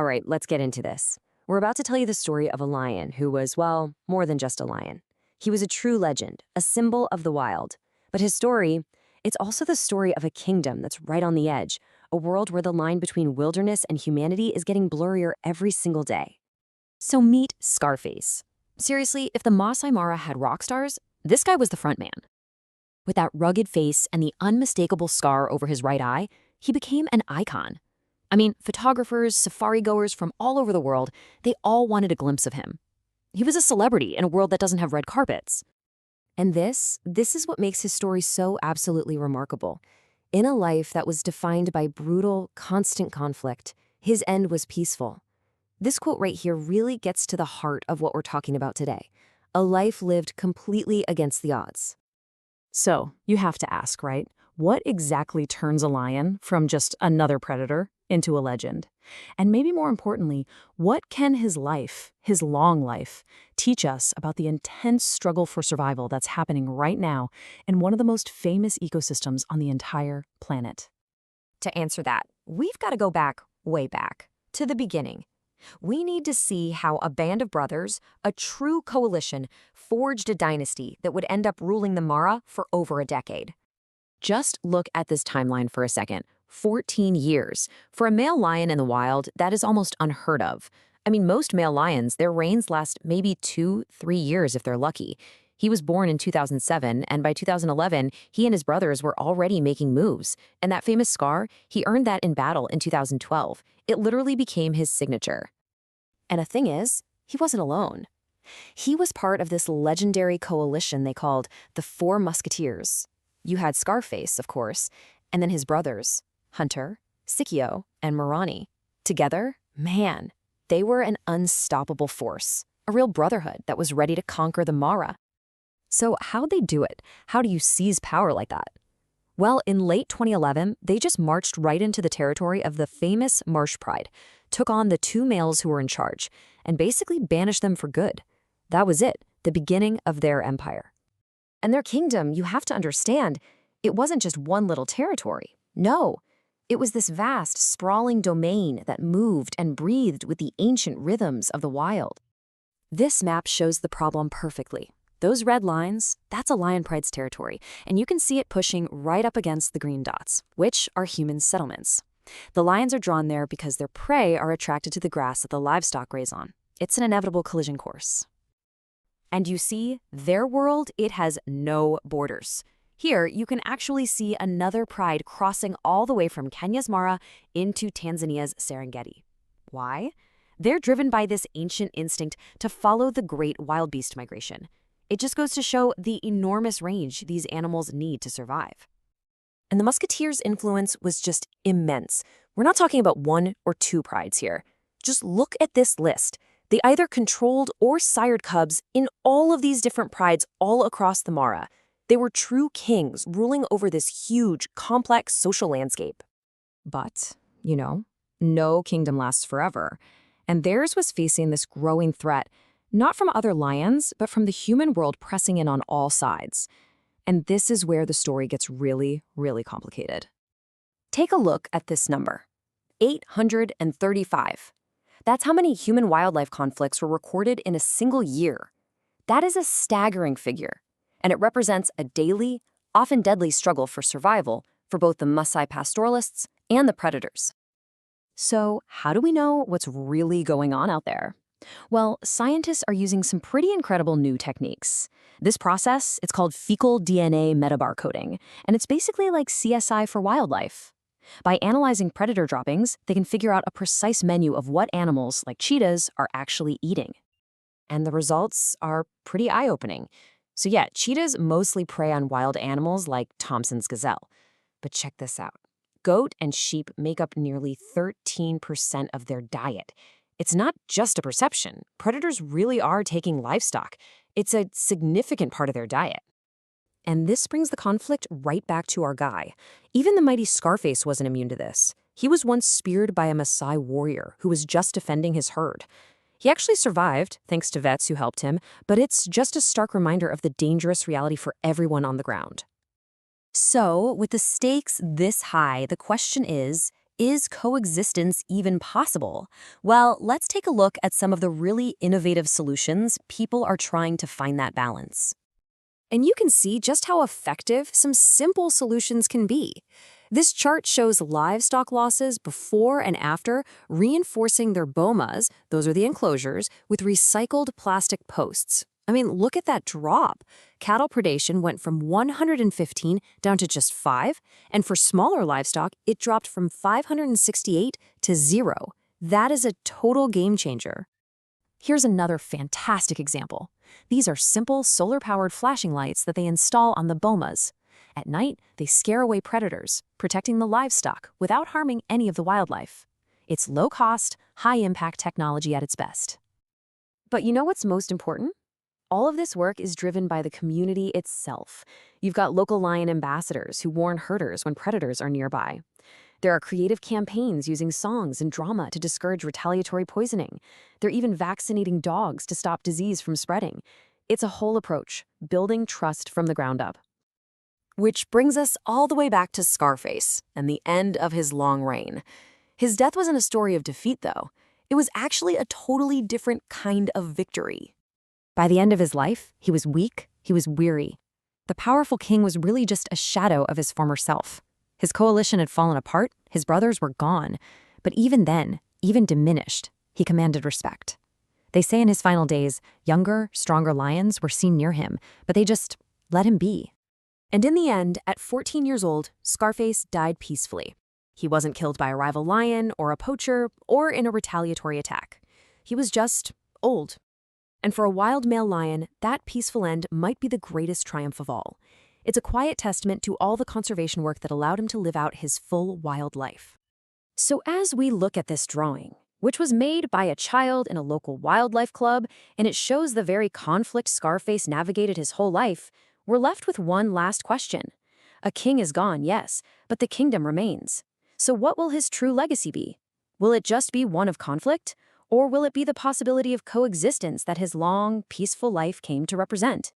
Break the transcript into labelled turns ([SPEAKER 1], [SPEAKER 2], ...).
[SPEAKER 1] right, let's get into this. We're about to tell you the story of a lion who was, well, more than just a lion. He was a true legend, a symbol of the wild. But his story, it's also the story of a kingdom that's right on the edge, a world where the line between wilderness and humanity is getting blurrier every single day. So meet Scarface. Seriously, if the Masai Mara had rock stars, this guy was the front man. With that rugged face and the unmistakable scar over his right eye, he became an icon. I mean, photographers, safari-goers from all over the world, they all wanted a glimpse of him. He was a celebrity in a world that doesn't have red carpets. And this is what makes his story so absolutely remarkable. In a life that was defined by brutal, constant conflict, his end was peaceful. This quote right here really gets to the heart of what we're talking about today. A life lived completely against the odds.
[SPEAKER 2] So, you have to ask, right? What exactly turns a lion from just another predator into a legend? And maybe more importantly, what can his life, his long life, teach us about the intense struggle for survival that's happening right now in one of the most famous ecosystems on the entire planet?
[SPEAKER 1] To answer that, we've got to go back, way back, to the beginning. We need to see how a band of brothers, a true coalition, forged a dynasty that would end up ruling the Mara for over a decade. Just look at this timeline for a second. 14 years. For a male lion in the wild, that is almost unheard of. I mean, most male lions, their reigns last maybe 2-3 years if they're lucky. He was born in 2007, and by 2011, he and his brothers were already making moves. And that famous scar, he earned that in battle in 2012. It literally became his signature. And the thing is, he wasn't alone. He was part of this legendary coalition they called the Four Musketeers. You had Scarface, of course, and then his brothers, Hunter, Sikio, and Marani. Together, man, they were an unstoppable force, a real brotherhood that was ready to conquer the Mara. So how'd they do it? How do you seize power like that? Well, in late 2011, they just marched right into the territory of the famous Marsh Pride, took on the 2 males who were in charge, and basically banished them for good. That was it, the beginning of their empire. And their kingdom, you have to understand, it wasn't just one little territory. No, it was this vast, sprawling domain that moved and breathed with the ancient rhythms of the wild. This map shows the problem perfectly. Those red lines, that's a lion pride's territory, and you can see it pushing right up against the green dots, which are human settlements. The lions are drawn there because their prey are attracted to the grass that the livestock graze on. It's an inevitable collision course. And you see, their world, it has no borders. Here, you can actually see another pride crossing all the way from Kenya's Mara into Tanzania's Serengeti. Why? They're driven by this ancient instinct to follow the great wild beast migration. It just goes to show the enormous range these animals need to survive. And the Musketeers' influence was just immense. We're not talking about 1 or 2 prides here. Just look at this list. They either controlled or sired cubs in all of these different prides all across the Mara. They were true kings ruling over this huge, complex social landscape. But, no kingdom lasts forever. And theirs was facing this growing threat, not from other lions, but from the human world pressing in on all sides. And this is where the story gets really, really complicated. Take a look at this number, 835. That's how many human-wildlife conflicts were recorded in a single year. That is a staggering figure, and it represents a daily, often deadly struggle for survival for both the Maasai pastoralists and the predators. So how do we know what's really going on out there? Well, scientists are using some pretty incredible new techniques. This process, it's called fecal DNA metabarcoding, and it's basically like CSI for wildlife. By analyzing predator droppings, they can figure out a precise menu of what animals, like cheetahs, are actually eating. And the results are pretty eye-opening. So yeah, cheetahs mostly prey on wild animals like Thompson's gazelle. But check this out. Goat and sheep make up nearly 13% of their diet. It's not just a perception. Predators really are taking livestock. It's a significant part of their diet. And this brings the conflict right back to our guy. Even the mighty Scarface wasn't immune to this. He was once speared by a Maasai warrior who was just defending his herd. He actually survived, thanks to vets who helped him, but it's just a stark reminder of the dangerous reality for everyone on the ground. So, with the stakes this high, the question is Is coexistence even possible? Well, let's take a look at some of the really innovative solutions people are trying to find that balance. And you can see just how effective some simple solutions can be. This chart shows livestock losses before and after reinforcing their bomas, those are the enclosures, with recycled plastic posts. I mean, look at that drop. Cattle predation went from 115 down to just 5, and for smaller livestock, it dropped from 568 to 0. That is a total game changer. Here's another fantastic example. These are simple solar-powered flashing lights that they install on the bomas. At night, they scare away predators, protecting the livestock without harming any of the wildlife. It's low-cost, high-impact technology at its best. But you know what's most important? All of this work is driven by the community itself. You've got local lion ambassadors who warn herders when predators are nearby. There are creative campaigns using songs and drama to discourage retaliatory poisoning. They're even vaccinating dogs to stop disease from spreading. It's a whole approach, building trust from the ground up. Which brings us all the way back to Scarface and the end of his long reign. His death wasn't a story of defeat, though. It was actually a totally different kind of victory. By the end of his life, he was weak, he was weary. The powerful king was really just a shadow of his former self. His coalition had fallen apart, his brothers were gone. But even then, even diminished, he commanded respect. They say in his final days, younger, stronger lions were seen near him, but they just let him be. And in the end, at 14 years old, Scarface died peacefully. He wasn't killed by a rival lion or a poacher or in a retaliatory attack. He was just old. And for a wild male lion, that peaceful end might be the greatest triumph of all. It's a quiet testament to all the conservation work that allowed him to live out his full wild life. So as we look at this drawing, which was made by a child in a local wildlife club, and it shows the very conflict Scarface navigated his whole life, we're left with one last question. A king is gone, yes, but the kingdom remains. So what will his true legacy be? Will it just be one of conflict? Or will it be the possibility of coexistence that his long, peaceful life came to represent?